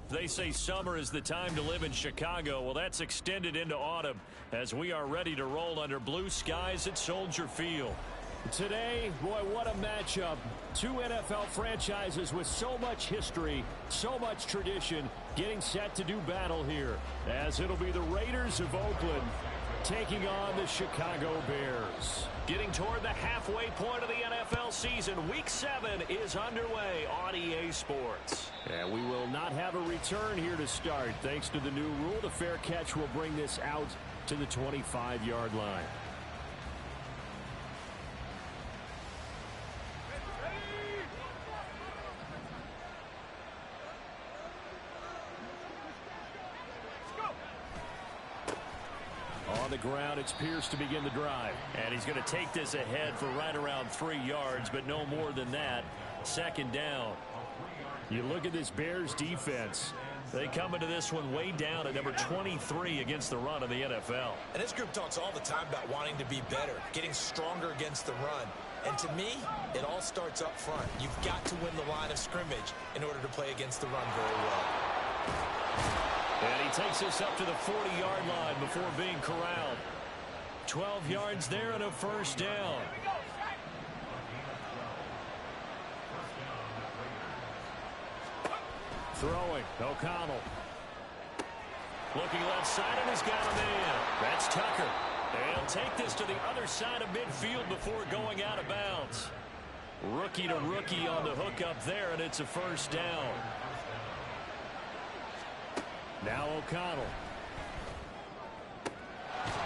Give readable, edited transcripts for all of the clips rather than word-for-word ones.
They say summer is the time to live in Chicago. Well, that's extended into autumn as we are ready to roll under blue skies at Soldier Field. Today, boy, what a matchup. Two NFL franchises with so much history, so much tradition, getting set to do battle here, as it'll be the Raiders of Oakland taking on the Chicago Bears. Getting toward the halfway point of the NFL season, Week 7 is underway on EA Sports. And we will not have a return here to start. Thanks to the new rule, the fair catch will bring this out to the 25-yard line. On the ground, it's Pierce to begin the drive. And he's going to take this ahead for right around 3 yards, but no more than that. Second down. You look at this Bears defense. They come into this one way down at number 23 against the run of the NFL. And this group talks all the time about wanting to be better, getting stronger against the run. And to me, it all starts up front. You've got to win the line of scrimmage in order to play against the run very well. And he takes us up to the 40-yard line before being corralled. 12 yards there and a first down. Throwing, O'Connell. Looking left side, and he's got a man. That's Tucker. They'll take this to the other side of midfield before going out of bounds. Rookie to rookie on the hookup there, and it's a first down. Now O'Connell.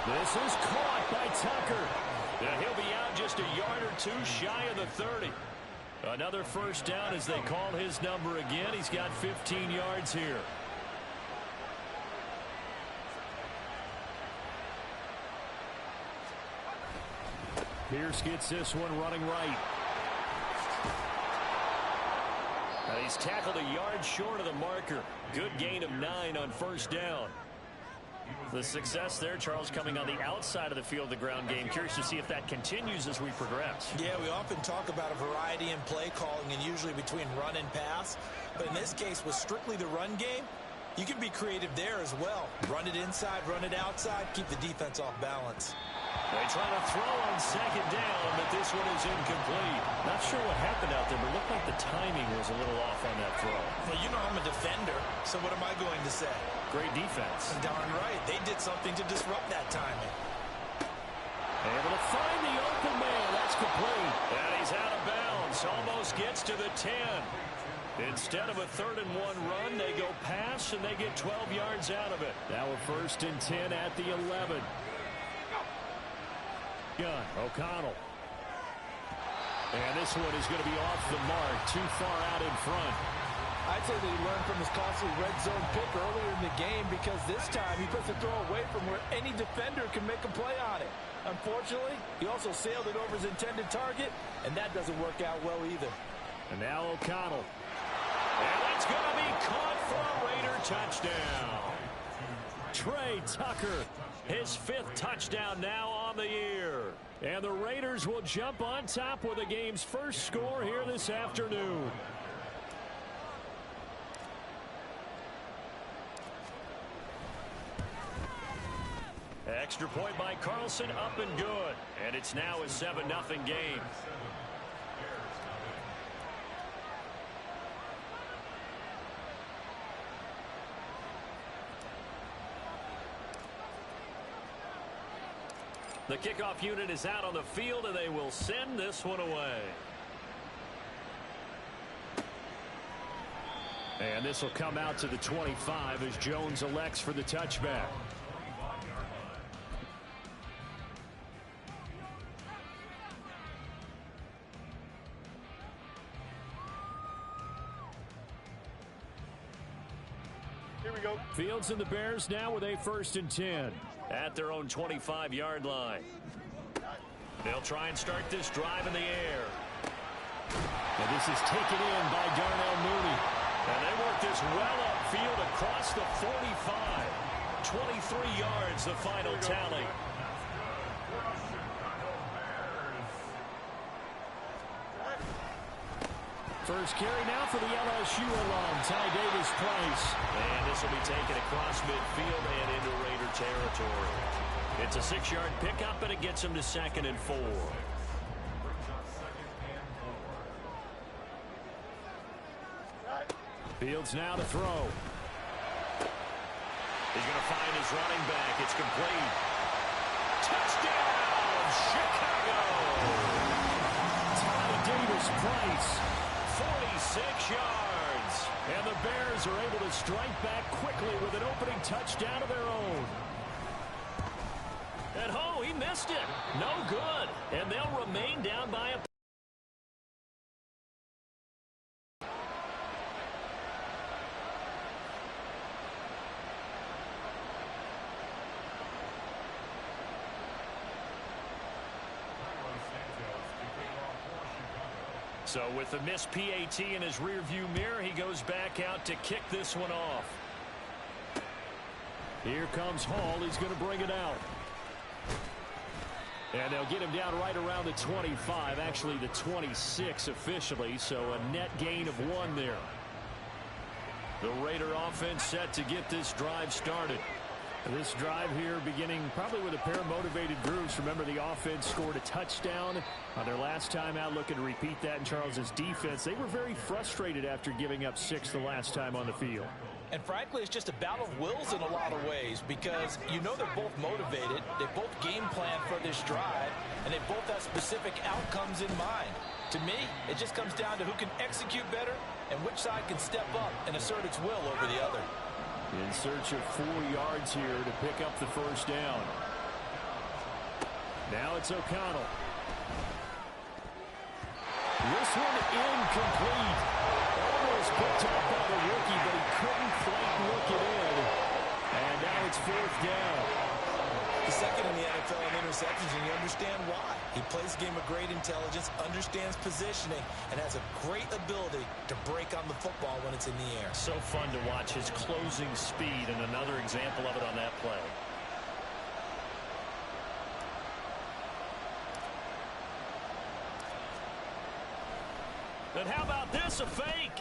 This is caught by Tucker. And he'll be out just a yard or two shy of the 30. Another first down as they call his number again. He's got 15 yards here. Pierce gets this one running right. And he's tackled a yard short of the marker. Good gain of 9 on first down. The success there, Charles, coming on the outside of the field, the ground game. Curious to see if that continues as we progress. Yeah, we often talk about a variety in play calling and usually between run and pass. But in this case, with strictly the run game, you can be creative there as well. Run it inside, run it outside, keep the defense off balance. They try to throw on second down, but this one is incomplete. Not sure what happened out there, but it looked like the timing was a little off on that throw. Well, you know I'm a defender, so what am I going to say? Great defense. Darn right. They did something to disrupt that timing. Able to find the open man. That's complete. And he's out of bounds. Almost gets to the 10. Instead of a 3rd and 1 run, they go pass, and they get 12 yards out of it. Now a 1st and 10 at the 11. Gun, O'Connell. And this one is going to be off the mark, too far out in front. I'd say that he learned from his costly red zone pick earlier in the game because this time he puts the throw away from where any defender can make a play on it. Unfortunately, he also sailed it over his intended target, and that doesn't work out well either. And now O'Connell. And it's going to be caught for a Raider touchdown. Trey Tucker. His 5th touchdown now on the year. And the Raiders will jump on top with the game's first score here this afternoon. Extra point by Carlson, up and good. And it's now a 7-0 game. The kickoff unit is out on the field, and they will send this one away. And this will come out to the 25 as Jones elects for the touchback. Here we go. Fields and the Bears now with a 1st and 10. At their own 25-yard line. They'll try and start this drive in the air. And this is taken in by Darnell Mooney. And they work this well upfield across the 45. 23 yards, the final tally. First carry now for the LSU alum, Ty Davis-Price. And this will be taken across midfield and into Raider territory. It's a 6-yard pickup, and it gets him to 2nd and 4. Fields now to throw. He's going to find his running back. It's complete. Touchdown, Chicago! Ty Davis-Price. 46 yards. And the Bears are able to strike back quickly with an opening touchdown of their own. And he missed it. No good. And they'll remain down by a... So with the missed PAT in his rearview mirror, he goes back out to kick this one off. Here comes Hall. He's going to bring it out. And they'll get him down right around the 25, actually the 26 officially, so a net gain of 1 there. The Raider offense set to get this drive started. This drive here beginning probably with a pair of motivated groups. Remember, the offense scored a touchdown on their last time out, looking to repeat that in Charles's defense. They were very frustrated after giving up 6 the last time on the field. And frankly, it's just a battle of wills in a lot of ways, because you know they're both motivated, they both game plan for this drive, and they both have specific outcomes in mind. To me, it just comes down to who can execute better and which side can step up and assert its will over the other. In search of 4 yards here to pick up the first down. Now it's O'Connell. This one incomplete. Almost picked up by the rookie, but he couldn't quite look it in. And now it's 4th down. The second in the NFL in interceptions, and you understand why. He plays a game of great intelligence, understands positioning, and has a great ability to break on the football when it's in the air. So fun to watch his closing speed, and another example of it on that play. And how about this, a fake?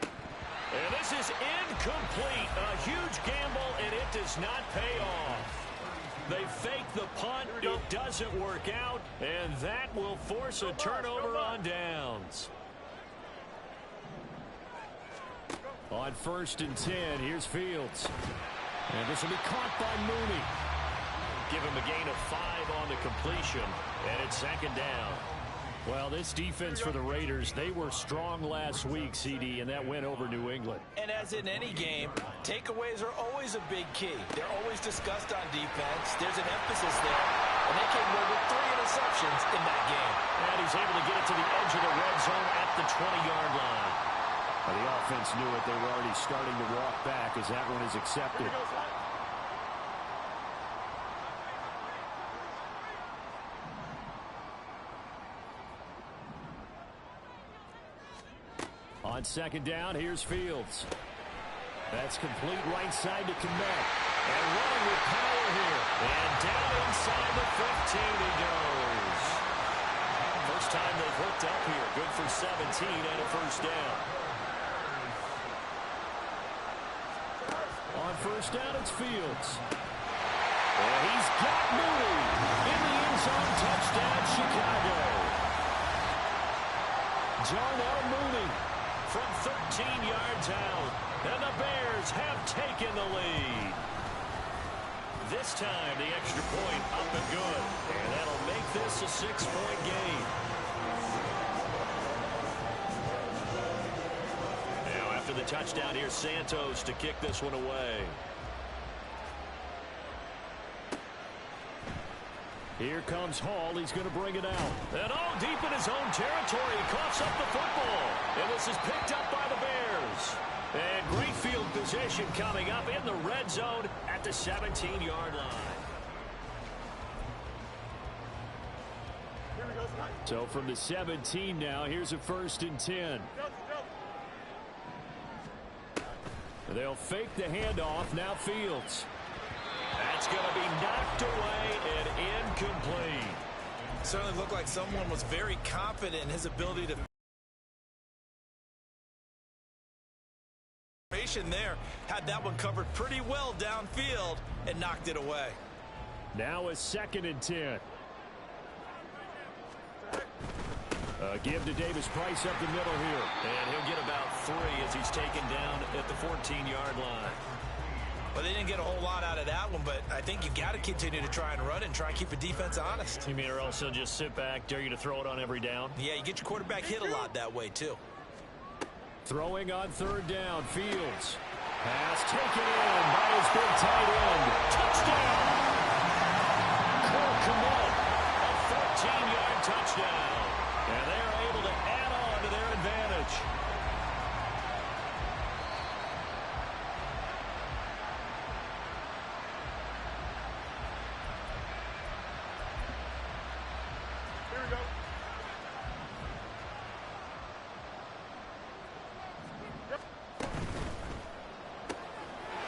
And this is incomplete. A huge gamble, and it does not pay off. They fake the punt. It doesn't work out, and that will force a turnover on downs. On 1st and 10, here's Fields. And this will be caught by Mooney. Give him a gain of 5 on the completion, and it's 2nd down. Well, this defense for the Raiders, they were strong last week, CD, and that went over New England. And as in any game, takeaways are always a big key. They're always discussed on defense. There's an emphasis there, and they came away with 3 interceptions in that game. And he's able to get it to the edge of the red zone at the 20-yard line. Well, the offense knew it. They were already starting to walk back as that one is accepted. On 2nd down, here's Fields. That's complete right side to Kmet. And running with power here. And down inside the 15 he goes. First time they've hooked up here. Good for 17 and a first down. On 1st down, it's Fields. And he's got Mooney in the end zone. Touchdown, Chicago. Darnell Mooney from 13 yards out. And the Bears have taken the lead. This time, the extra point up and good. And that'll make this a 6-point game. Now, after the touchdown, here's Santos to kick this one away. Here comes Hall. He's going to bring it out. And deep in his own territory. He coughs up the football. And this is picked up by the Bears. And great field position coming up in the red zone at the 17-yard line. So from the 17 now, here's a 1st and 10. They'll fake the handoff. Now Fields. That's going to be knocked away and incomplete. Certainly looked like someone was very confident in his ability to position there. Had that one covered pretty well downfield and knocked it away. Now a 2nd and 10. Give to Davis Price up the middle here. And he'll get about 3 as he's taken down at the 14-yard line. Well, they didn't get a whole lot out of that one, but I think you've got to continue to try and run and try and keep the defense honest. You mean or else he'll just sit back, dare you to throw it on every down? Yeah, you get your quarterback hit a lot that way, too. Throwing on 3rd down, Fields. Pass taken in by his big tight end. Touchdown! Cole Kmet, a 14-yard touchdown. And they're able to add on to their advantage. Here we go.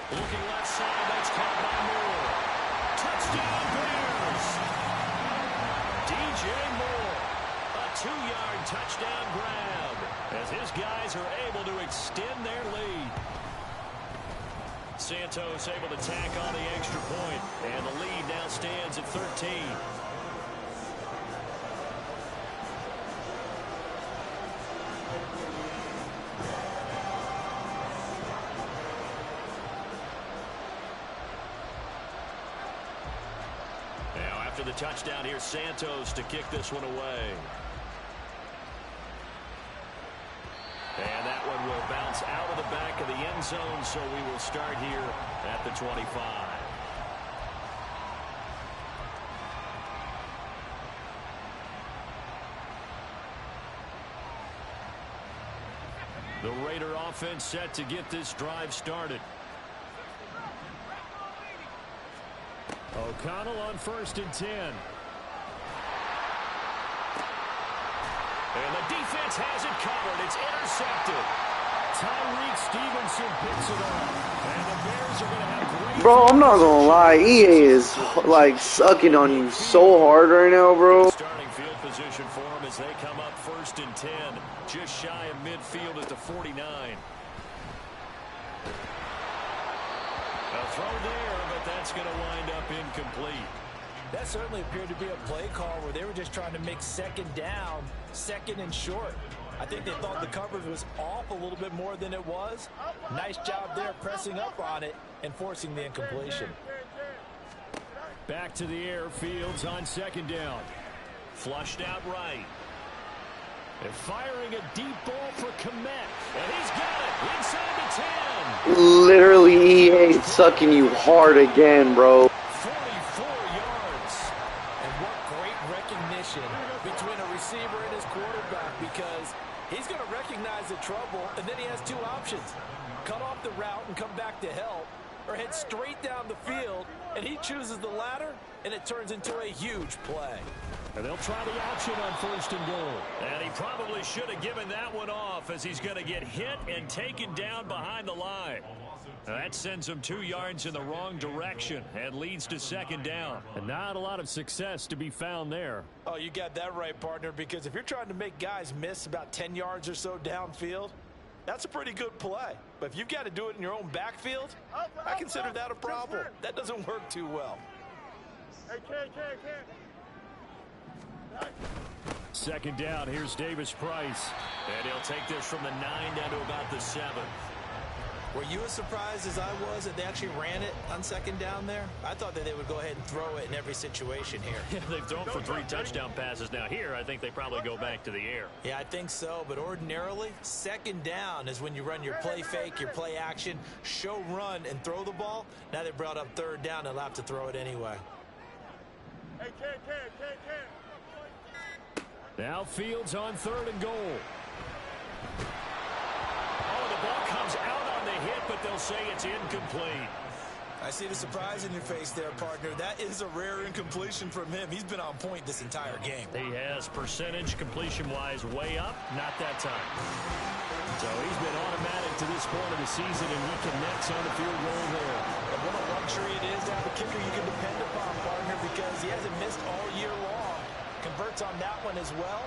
Looking left side, that's caught by Moore. Touchdown Bears! DJ Moore, a 2-yard touchdown grab as his guys are able to extend their lead. Santos able to tack on the extra point, and the lead now stands at 13. After the touchdown, here's Santos to kick this one away. And that one will bounce out of the back of the end zone, so we will start here at the 25. The Raider offense set to get this drive started. O'Connell on 1st and 10. And the defense has it covered. It's intercepted. Tyreek Stevenson picks it up. And the Bears are going to have great... Bro, I'm not going to lie. EA is, like, sucking on you so hard right now, bro. Starting field position for them as they come up 1st and 10. Just shy of midfield at the 49. A throw there, but that's going to wind up incomplete. That certainly appeared to be a play call where they were just trying to make 2nd down, 2nd and short. I think they thought the coverage was off a little bit more than it was. Nice job there pressing up on it and forcing the incompletion. Back to the air, Fields on 2nd down. Flushed out right. And firing a deep ball for Kmet. And he's got it inside the 10. Literally, EA sucking you hard again, bro. 44 yards. And what great recognition between a receiver and his quarterback, because he's going to recognize the trouble, and then he has 2 options. Cut off the route and come back to help, or head straight down the field, and he chooses the latter, and it turns into a huge play. And they'll try the option on 1st and goal. And he probably should have given that one off as he's going to get hit and taken down behind the line. That sends him 2 yards in the wrong direction and leads to 2nd down. And not a lot of success to be found there. Oh, you got that right, partner, because if you're trying to make guys miss about 10 yards or so downfield, that's a pretty good play. But if you've got to do it in your own backfield, I consider that a problem. That doesn't work too well. Hey, Ken. 2nd down, here's Davis Price. And he'll take this from the 9 down to about the 7. Were you as surprised as I was that they actually ran it on 2nd down there? I thought that they would go ahead and throw it in every situation here. They've thrown for 3 touchdown passes now. Here, I think they probably go back to the air. Yeah, I think so, but ordinarily, 2nd down is when you run your play fake, your play action, show run, and throw the ball. Now they brought up 3rd down, they'll have to throw it anyway. Hey, Ken. Now Fields on 3rd and goal. Oh, the ball comes out on the hit, but they'll say it's incomplete. I see the surprise in your face there, partner. That is a rare incompletion from him. He's been on point this entire game. He has percentage completion-wise way up, not that time. So he's been automatic to this point of the season, and he connects on the field goal there. And what a luxury it is to have a kicker you can depend upon, partner, because he hasn't missed all year long. Converts on that one as well.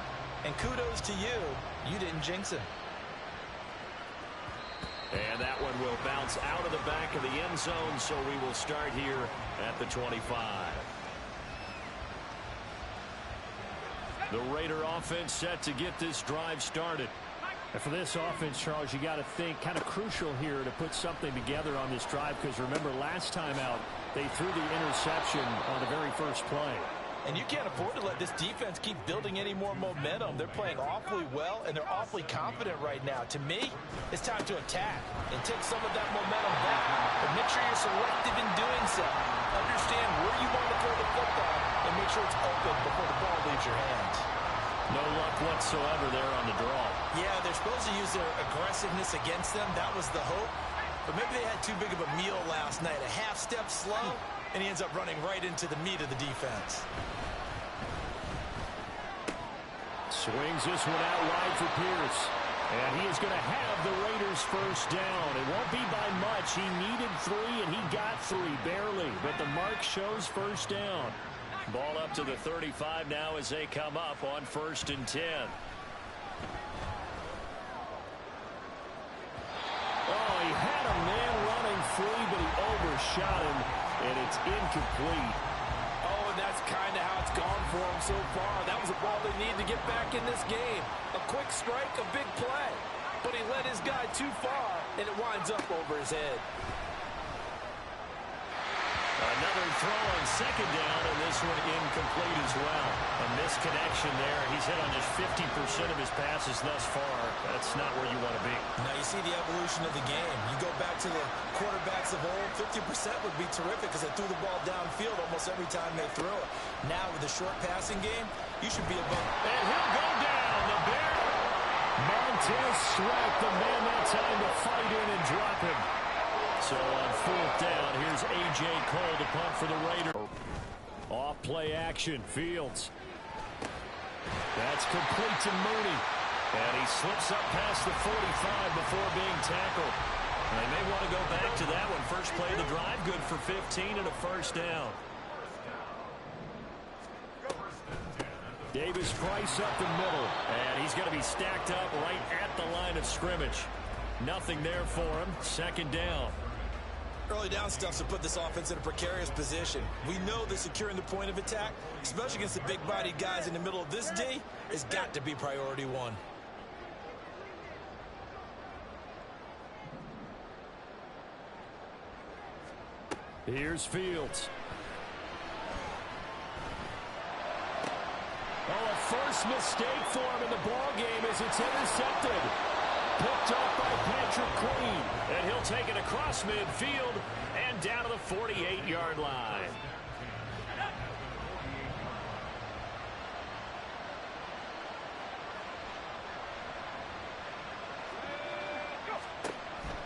And kudos to you. You didn't jinx him. And that one will bounce out of the back of the end zone, so we will start here at the 25. The Raider offense set to get this drive started. And for this offense, Charles, you got to think kind of crucial here to put something together on this drive, because remember last time out they threw the interception on the very first play. And you can't afford to let this defense keep building any more momentum. They're playing awfully well, and they're awfully confident right now. To me, it's time to attack and take some of that momentum back. But make sure you're selective in doing so. Understand where you want to throw the football and make sure it's open before the ball leaves your hands. No luck whatsoever there on the draw. Yeah, they're supposed to use their aggressiveness against them. That was the hope. But maybe they had too big of a meal last night. A half step slow, and he ends up running right into the meat of the defense. Swings this one out wide for Pierce. And he is going to have the Raiders first down. It won't be by much. He needed 3, and he got 3, barely. But the mark shows first down. Ball up to the 35 now as they come up on 1st and 10. Oh, he had a man running free, but he overshot him, and it's incomplete. Oh, and that's kind of how it's gone for him so far. That was a ball they need to get back in this game. A quick strike, a big play. But he led his guy too far, and it winds up over his head. Another throw on 2nd down, and this one incomplete as well. A misconnection there. He's hit on just 50% of his passes thus far. That's not where you want to be. Now you see the evolution of the game. You go back to the quarterbacks of old, 50% would be terrific because they threw the ball downfield almost every time they throw it. Now with the short passing game, you should be above. And he'll go down. The Bear. Montez Sweat, the man that time to fight in and drop him. So on 4th down, here's A.J. Cole to punt for the Raiders. Off play action, Fields. That's complete to Mooney. And he slips up past the 45 before being tackled. They may want to go back to that one. First play of the drive, good for 15 and a first down. Davis Price up the middle. And he's going to be stacked up right at the line of scrimmage. Nothing there for him. 2nd down. Early down stuff to put this offense in a precarious position. We know that securing the point of attack, especially against the big-bodied guys in the middle of this D, has got to be priority 1. Here's Fields. Oh, a first mistake for him in the ball game as it's intercepted. Picked up by Patrick Queen. And he'll take it across midfield and down to the 48-yard line.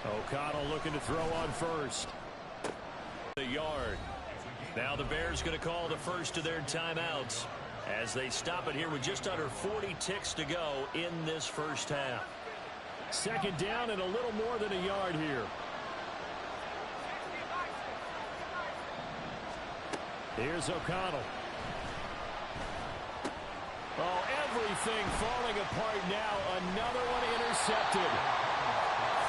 O'Connell looking to throw on first. The yard. Now the Bears going to call the first of their timeouts as they stop it here with just under 40 ticks to go in this first half. 2nd down and a little more than a yard here. Here's O'Connell. Oh, everything falling apart now. Another one intercepted.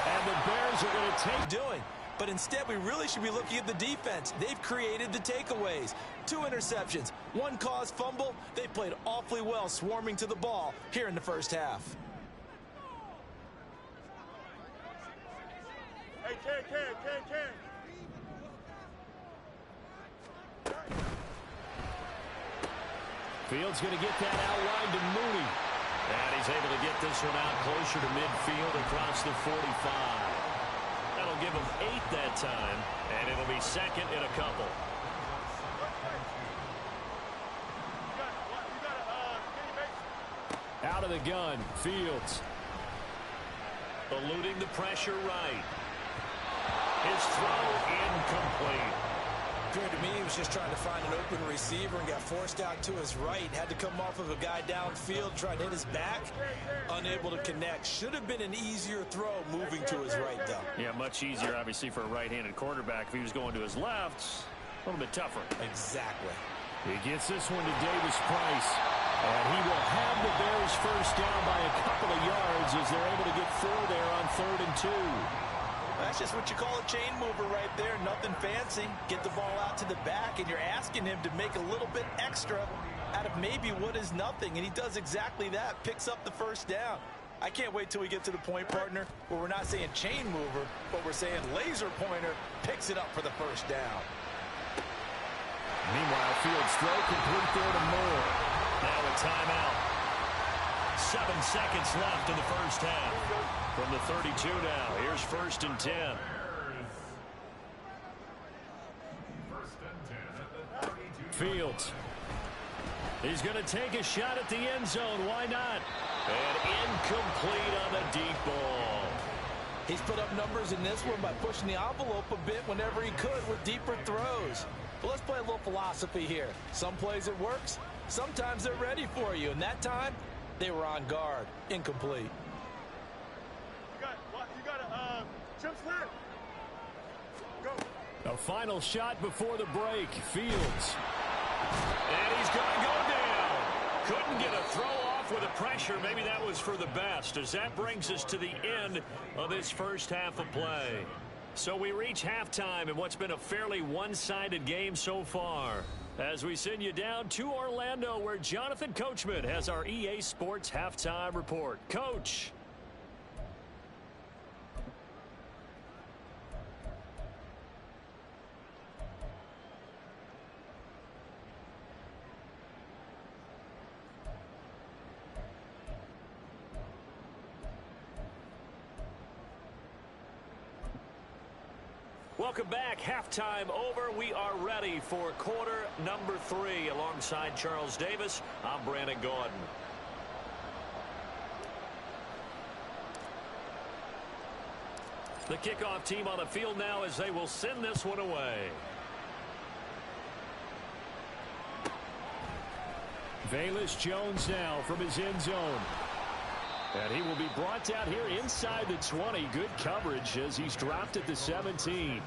And the Bears are going to take doing. But instead, we really should be looking at the defense. They've created the takeaways. 2 interceptions, 1 caused fumble. They played awfully well swarming to the ball here in the first half. Hey, Ken. Fields going to get that out wide to Mooney. And he's able to get this one out closer to midfield across the 45. That'll give him 8 that time, and it'll be 2nd and a couple. Out of the gun, Fields. Eluding the pressure right. His throw incomplete. Appeared to me he was just trying to find an open receiver and got forced out to his right. Had to come off of a guy downfield, trying to hit his back. Unable to connect. Should have been an easier throw moving to his right, though. Yeah, much easier, obviously, for a right-handed quarterback. If he was going to his left, a little bit tougher. Exactly. He gets this one to Davis Price. And he will have the Bears first down by a couple of yards as they're able to get 4 there on 3rd and 2. That's just what you call a chain mover right there. Nothing fancy. Get the ball out to the back, and you're asking him to make a little bit extra out of maybe what is nothing, and he does exactly that. Picks up the first down. I can't wait till we get to the point, partner, where we're not saying chain mover, but we're saying laser pointer picks it up for the first down. Meanwhile, Fields throw complete there to Moore. Now a timeout. 7 seconds left in the first half. From the 32 now, here's 1st and 10. Fields. He's going to take a shot at the end zone. Why not? And incomplete on the deep ball. He's put up numbers in this one by pushing the envelope a bit whenever he could with deeper throws. But let's play a little philosophy here. Some plays it works. Sometimes they're ready for you. And that time, they were on guard. Incomplete. You got a chip slip. Go. A final shot before the break. Fields. And he's going to go down. Couldn't get a throw off with the pressure. Maybe that was for the best, as that brings us to the end of this first half of play. So we reach halftime in what's been a fairly one-sided game so far, as we send you down to Orlando, where Jonathan Coachman has our EA Sports Halftime Report. Coach. Welcome back. Halftime over. We are ready for quarter number 3. Alongside Charles Davis, I'm Brandon Gaudin. The kickoff team on the field now as they will send this one away. Velus Jones now from his end zone. And he will be brought out here inside the 20. Good coverage as he's dropped at the 17.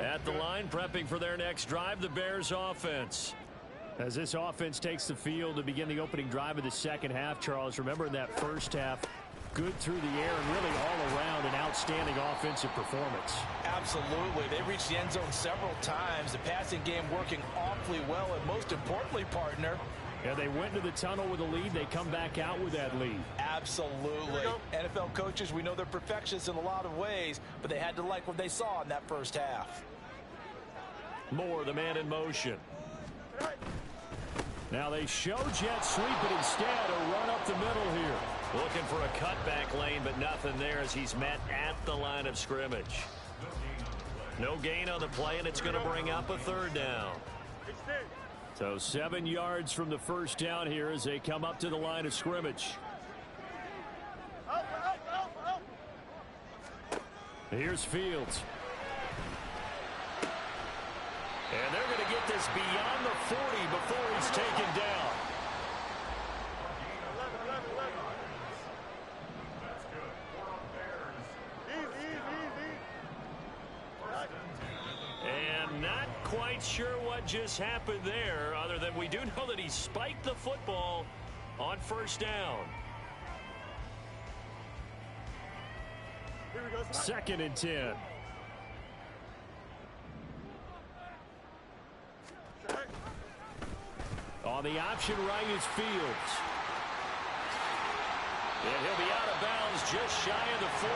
At the line, prepping for their next drive, the Bears offense. As this offense takes the field to begin the opening drive of the second half, Charles, remember in that first half, good through the air and really all around an outstanding offensive performance. Absolutely. They reached the end zone several times. The passing game working awfully well, and most importantly, partner, yeah, they went into the tunnel with a lead. They come back out with that lead. Absolutely. NFL coaches, we know they're perfectionists in a lot of ways, but they had to like what they saw in that first half. Moore, the man in motion. Now they show jet sweep, but instead a run up the middle here. Looking for a cutback lane, but nothing there as he's met at the line of scrimmage. No gain on the play, and it's going to bring up a third down. So 7 yards from the first down here as they come up to the line of scrimmage. Here's Fields. And they're going to get this beyond the 40 before he's taken down. And not quite sure what just happened there, other than we do know that he spiked the football on first down. 2nd and 10. On the option right is Fields. And he'll be out of bounds just shy of the 40.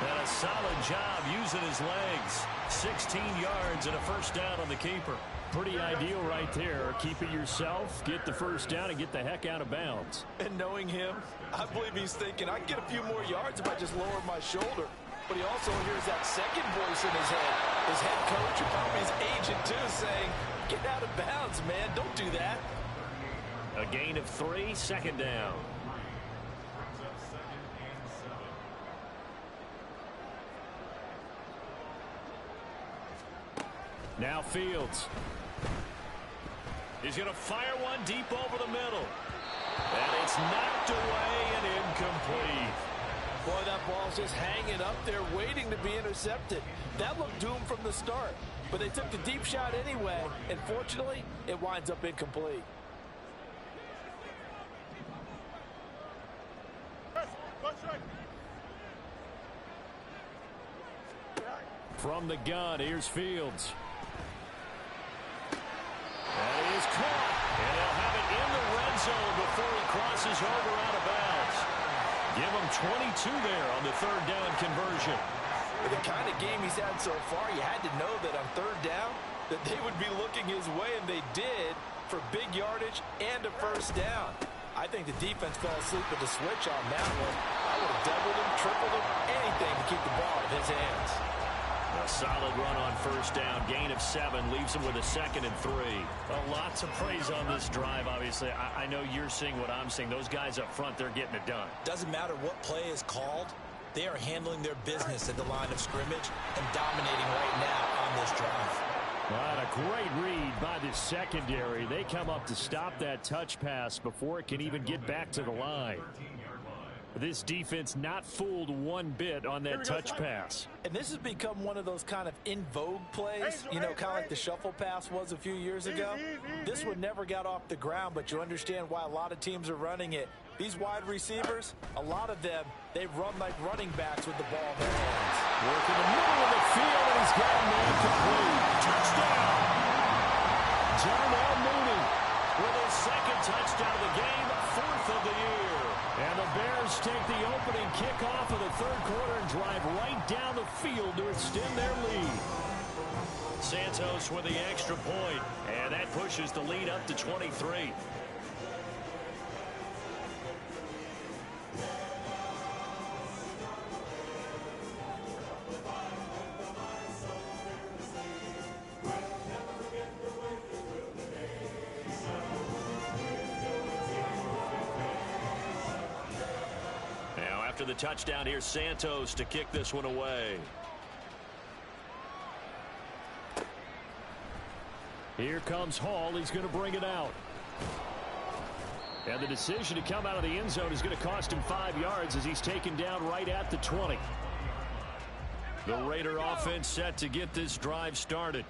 And a solid job using his legs. 16 yards and a first down on the keeper. Pretty ideal right there. Keep it yourself, get the first down, and get the heck out of bounds. And knowing him, I believe he's thinking, I can get a few more yards if I just lower my shoulder. But he also hears that second voice in his head. His head coach, or probably his agent too, saying, get out of bounds, man. Don't do that. A gain of 3, second down. Now Fields. He's going to fire one deep over the middle. And it's knocked away and incomplete. Boy, that ball's just hanging up there waiting to be intercepted. That looked doomed from the start. but they took the deep shot anyway, and fortunately, it winds up incomplete. From the gun, here's Fields. That is caught, and he'll have it in the red zone before he crosses over out of bounds. Give him 22 there on the third down conversion. For the kind of game he's had so far, you had to know that on third down that they would be looking his way, and they did, for big yardage and a first down. I think the defense fell asleep with the switch on that one. I would have doubled him, tripled him, anything to keep the ball out of his hands. A solid run on first down. Gain of 7 leaves him with a 2nd and 3. Well, lots of praise on this drive, obviously. I know you're seeing what I'm seeing. Those guys up front, they're getting it done. Doesn't matter what play is called. They are handling their business at the line of scrimmage and dominating right now on this drive. What a great read by the secondary. They come up to stop that touch pass before it can even get back to the line. This defense not fooled one bit on that touch pass. And this has become one of those kind of in vogue plays, you know, kind of like the shuffle pass was a few years ago. This one never got off the ground, but you understand why a lot of teams are running it. These wide receivers, a lot of them, they run like running backs with the ball in their hands. Working the middle of the field, and he's got a man complete. Touchdown! Darnell Mooney with his 2nd touchdown of the game, 4th of the year. And the Bears take the opening kickoff of the third quarter and drive right down the field to extend their lead. Santos with the extra point, and that pushes the lead up to 23. After the touchdown, here's Santos to kick this one away. Here comes Hall. He's going to bring it out. And the decision to come out of the end zone is going to cost him 5 yards as he's taken down right at the 20. The Raider offense set to get this drive started.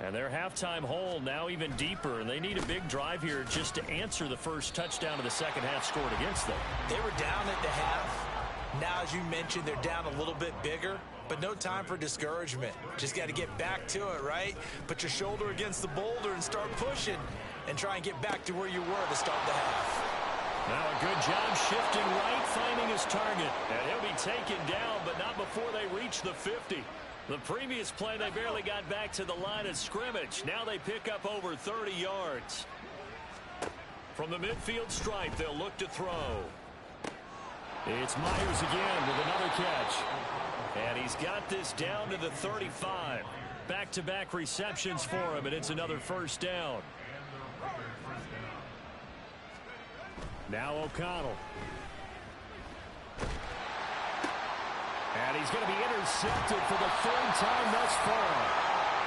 And their halftime hole now even deeper, and they need a big drive here just to answer the first touchdown of the second half scored against them. They were down at the half. Now, as you mentioned, they're down a little bit bigger, but no time for discouragement. Just got to get back to it, right? Put your shoulder against the boulder and start pushing and try and get back to where you were to start the half. Now a good job shifting right, finding his target. And he'll be taken down, but not before they reach the 50. The previous play, they barely got back to the line of scrimmage. Now they pick up over 30 yards. From the midfield stripe, they'll look to throw. It's Myers again with another catch. And he's got this down to the 35. Back-to-back receptions for him, and it's another first down. Now O'Connell. And he's going to be intercepted for the 3rd time thus far.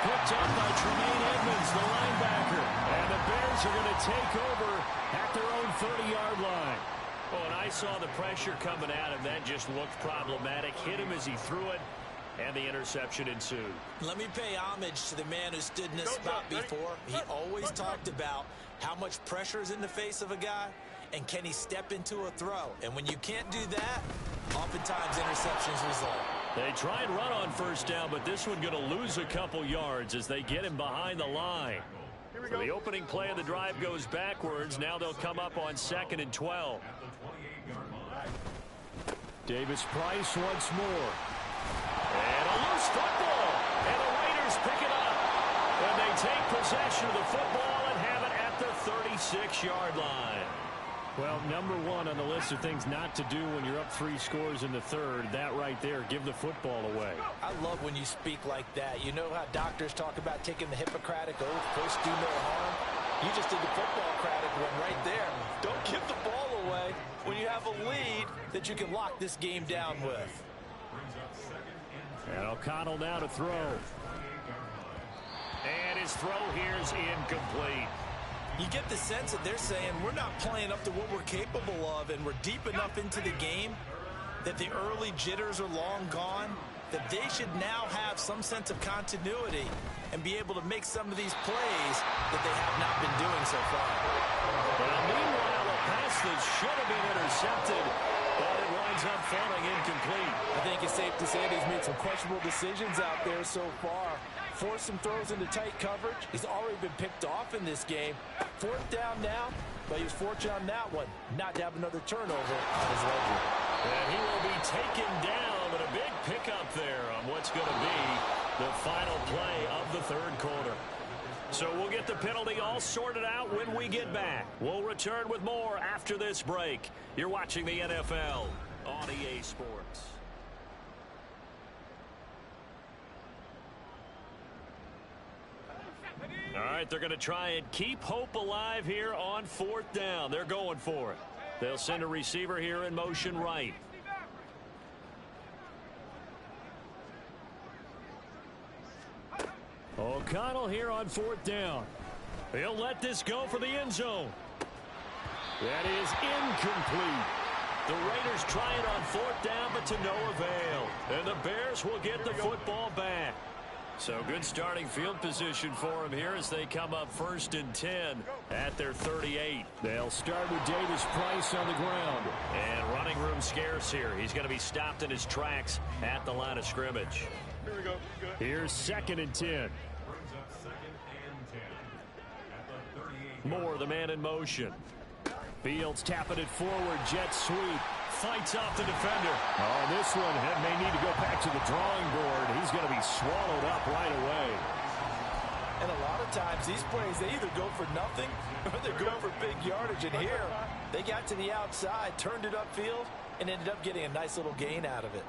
Picked up by Tremaine Edmonds, the linebacker. And the Bears are going to take over at their own 30-yard line. Oh, and I saw the pressure coming at him. That just looked problematic. Hit him as he threw it, and the interception ensued. Let me pay homage to the man who stood in this spot before. He always talked about how much pressure is in the face of a guy, and can he step into a throw. And when you can't do that, oftentimes interceptions result. They try and run on first down, but this one going to lose a couple yards as they get him behind the line. So the opening play of the drive goes backwards. Now they'll come up on 2nd and 12. Davis Price once more. And a loose football. And the Raiders pick it up. And they take possession of the football and have it at the 36-yard line. Well, number one on the list of things not to do when you're up 3 scores in the third. That right there, give the football away. I love when you speak like that. You know how doctors talk about taking the Hippocratic oath, first do no harm? You just did the football-cratic one right there. Don't give the ball away when you have a lead that you can lock this game down with. And O'Connell now to throw. And his throw here is incomplete. You get the sense that they're saying we're not playing up to what we're capable of, and we're deep enough into the game that the early jitters are long gone, that they should now have some sense of continuity and be able to make some of these plays that they have not been doing so far. And meanwhile, a pass that should have been intercepted, but it winds up falling incomplete. I think it's safe to say that he's made some questionable decisions out there so far. Forced some throws into tight coverage. He's already been picked off in this game. 4th down now, but he was fortunate on that one not to have another turnover on his ledger. And he will be taken down, but a big pickup there on what's going to be the final play of the 3rd quarter. So we'll get the penalty all sorted out when we get back. We'll return with more after this break. You're watching the NFL on EA Sports. All right, they're going to try and keep hope alive here on 4th down. They're going for it. They'll send a receiver here in motion right. O'Connell here on 4th down. He'll let this go for the end zone. That is incomplete. The Raiders try it on 4th down, but to no avail. And the Bears will get the football back. So good starting field position for them here as they come up 1st and 10 at their 38. They'll start with Davis Price on the ground. And running room scarce here. He's going to be stopped in his tracks at the line of scrimmage. Here we go. Good. Here's 2nd and 10. Moore, the man in motion. Fields tapping it forward. Jet sweep. Fights off the defender. Oh, this one may need to go back to the drawing board. He's going to be swallowed up right away. And a lot of times these plays, they either go for nothing or they go for big yardage. And here, they got to the outside, turned it upfield, and ended up getting a nice little gain out of it.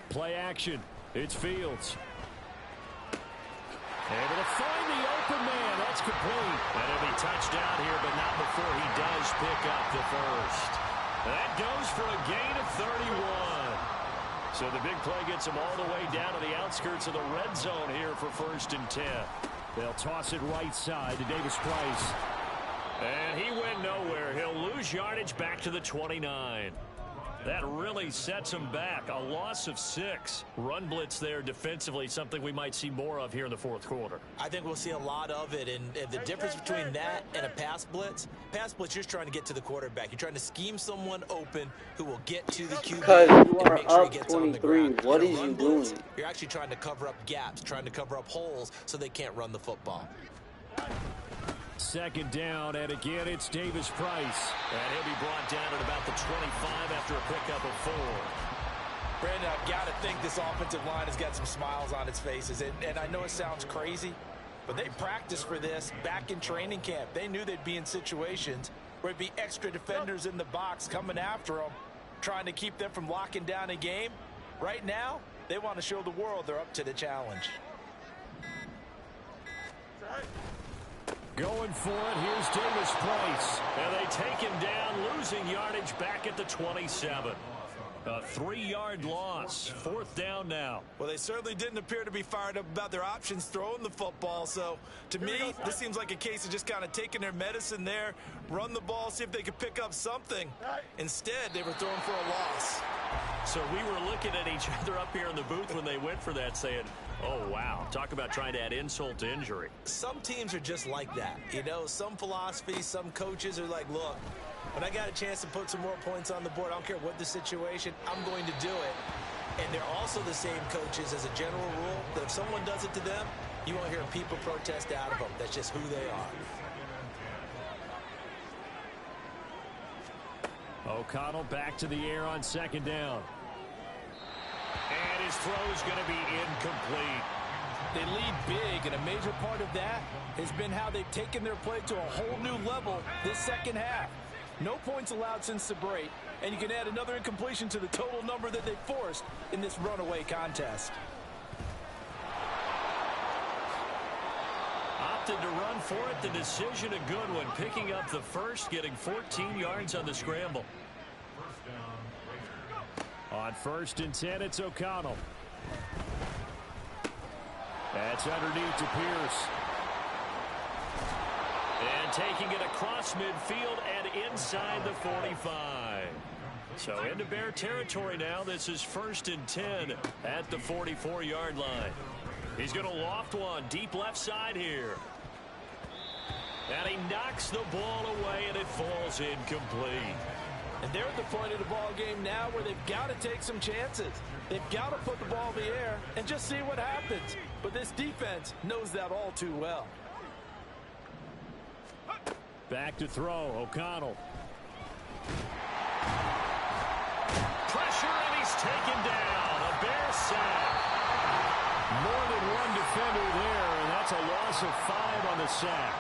Play action. It's Fields. Able to find the open man. That's complete. And it'll be touchdown here, but not before he does pick up the first. That goes for a gain of 31. So the big play gets him all the way down to the outskirts of the red zone here for 1st and 10. They'll toss it right side to Davis Price. And he went nowhere. He'll lose yardage back to the 29. That really sets him back. A loss of 6. Run blitz there defensively, something we might see more of here in the 4th quarter. I think we'll see a lot of it, and the difference between that and a pass blitz, you're trying to get to the quarterback. You're trying to scheme someone open who will get to the QB. Because you are make sure he up gets on the 23. ground. What In a is run you blitz, doing? You're actually trying to cover up gaps, trying to cover up holes so they can't run the football. 2nd down, and again, it's Davis Price. And he'll be brought down at about the 25 after a pickup of 4. Brandon, I've got to think this offensive line has got some smiles on its faces. And I know it sounds crazy, but they practiced for this back in training camp. They knew they'd be in situations where it'd be extra defenders in the box coming after them, trying to keep them from locking down a game. Right now, they want to show the world they're up to the challenge. Going for it, here's Davis Price. And they take him down, losing yardage back at the 27. A 3-yard loss. 4th down now. Well, they certainly didn't appear to be fired up about their options throwing the football. So, to me, this seems like a case of just kind of taking their medicine there, run the ball, see if they could pick up something. Instead, they were throwing for a loss. So we were looking at each other up here in the booth when they went for that, saying, oh, wow, talk about trying to add insult to injury. Some teams are just like that. You know, some philosophies, some coaches are like, look, when I got a chance to put some more points on the board, I don't care what the situation, I'm going to do it. And they're also the same coaches as a general rule that if someone does it to them, you won't hear people protest out of them. That's just who they are. O'Connell back to the air on 2nd down. And his throw is going to be incomplete. They lead big, and a major part of that has been how they've taken their play to a whole new level this second half. No points allowed since the break, and you can add another incompletion to the total number that they forced in this runaway contest. Opted to run for it. The decision a good one. Picking up the first, getting 14 yards on the scramble. On 1st and 10, it's O'Connell. That's underneath to Pierce. And taking it across midfield and inside the 45. So into Bear territory now. This is 1st and 10 at the 44-yard line. He's going to loft one deep left side here. And he knocks the ball away, and it falls incomplete. And they're at the point of the ball game now where they've got to take some chances. They've got to put the ball in the air and just see what happens. But this defense knows that all too well. Back to throw, O'Connell. Pressure, and he's taken down. A Bear sack. More than one defender there, and that's a loss of 5 on the sack.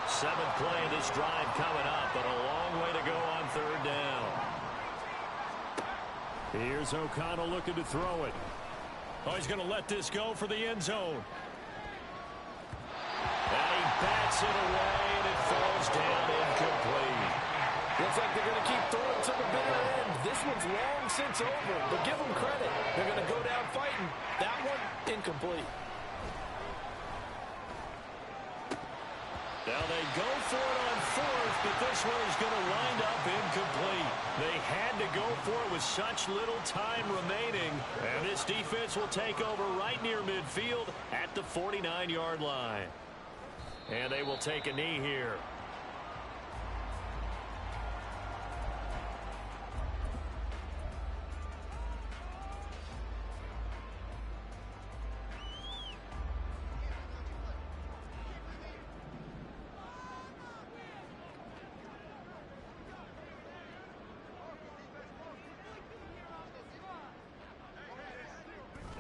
7th play of this drive coming up, but a long way to go on 3rd down. Here's O'Connell looking to throw it. Oh, he's going to let this go for the end zone. And he bats it away, and it falls down incomplete. Looks like they're going to keep throwing to the bitter end. This one's long since over, but give them credit. They're going to go down fighting. That one, incomplete. Now they go for it on 4th, but this one is going to wind up incomplete. They had to go for it with such little time remaining. And this defense will take over right near midfield at the 49-yard line. And they will take a knee here.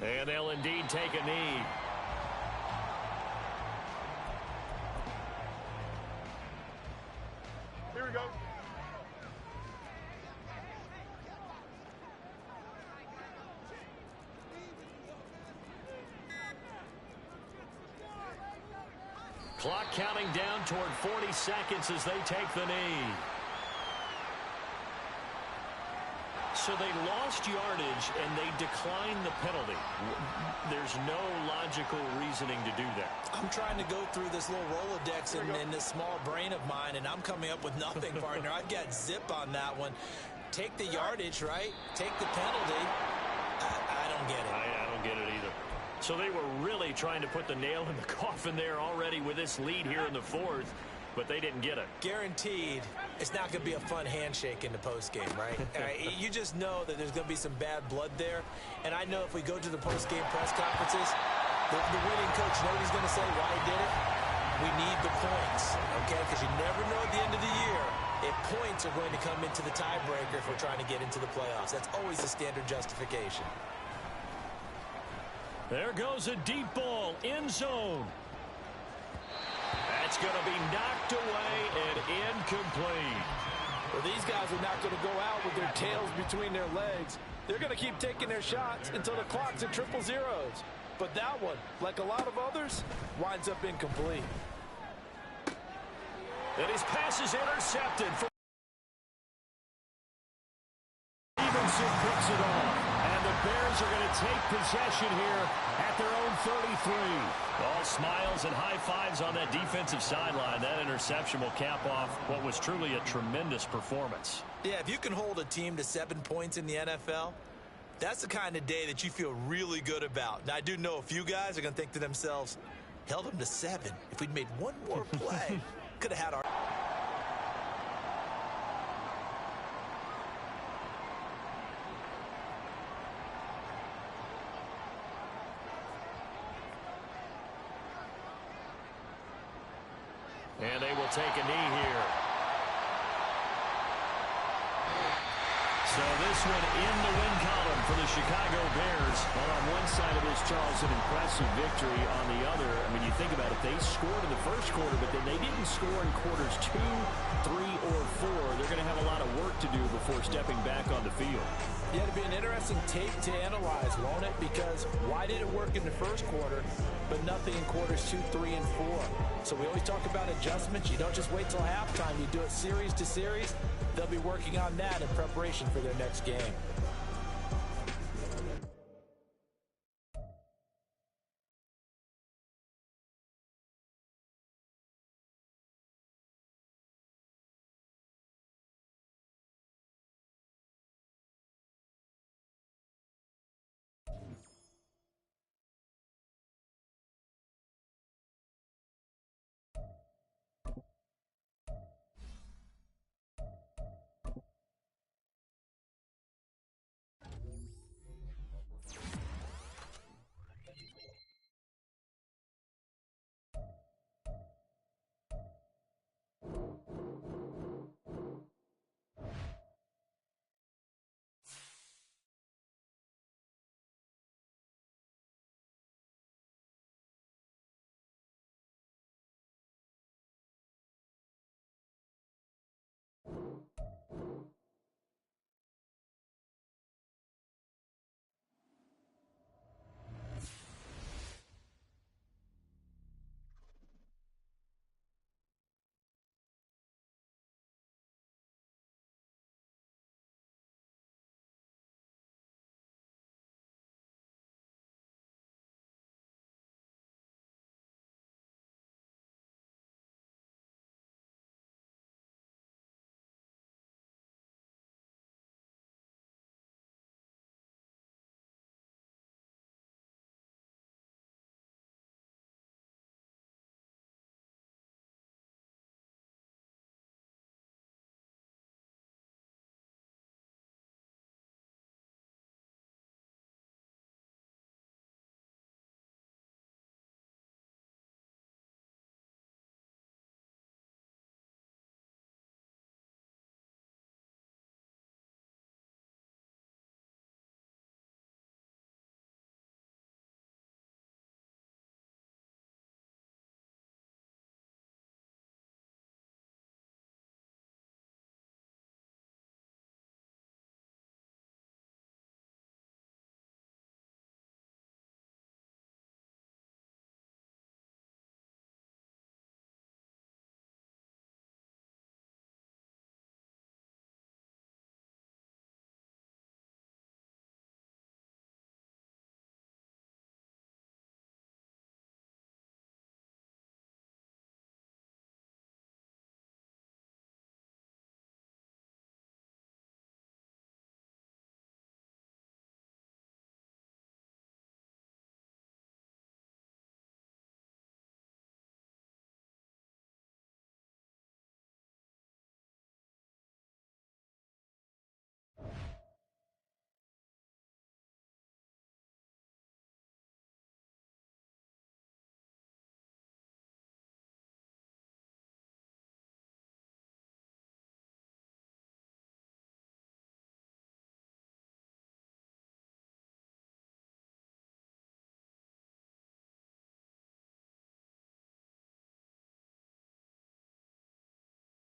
And they'll indeed take a knee. Here we go. Clock counting down toward 40 seconds as they take the knee. So they lost yardage, and they declined the penalty. There's no logical reasoning to do that. I'm trying to go through this little Rolodex in this small brain of mine, and I'm coming up with nothing, partner. I've got zip on that one. Take the yardage, right? Take the penalty. I don't get it. I don't get it either. So they were really trying to put the nail in the coffin there already with this lead here in the 4th. But they didn't get it. Guaranteed, it's not going to be a fun handshake in the postgame, right? You just know that there's going to be some bad blood there. And I know if we go to the postgame press conferences, the winning coach, you know what he's going to say, why he did it? We need the points, okay? Because you never know at the end of the year if points are going to come into the tiebreaker if we're trying to get into the playoffs. That's always the standard justification. There goes a deep ball, end zone. That's going to be knocked away and incomplete. Well, these guys are not going to go out with their tails between their legs. They're going to keep taking their shots until the clock's at triple zeros. But that one, like a lot of others, winds up incomplete. And his pass is intercepted. Stevenson picks it off. And the Bears are going to take possession here at their own 33. All smiles and high fives on that defensive sideline. That interception will cap off what was truly a tremendous performance. Yeah, if you can hold a team to 7 points in the NFL, that's the kind of day that you feel really good about. Now, I do know a few guys are going to think to themselves, held them to 7. If we'd made one more play, could have had our... And they will take a knee here. So this one in the win column for the Chicago Bears. Well, on one side of this, Charles, an impressive victory. On the other, I mean, you think about it, they scored in the first quarter, but then they didn't score in quarters 2, 3, or 4. They're going to have a lot of work to do before stepping back on the field. Yeah, it'll be an interesting tape to analyze, won't it? Because why did it work in the first quarter, but nothing in quarters 2, 3, and 4? So we always talk about adjustments. You don't just wait till halftime. You do it series to series. They'll be working on that in preparation for their next game.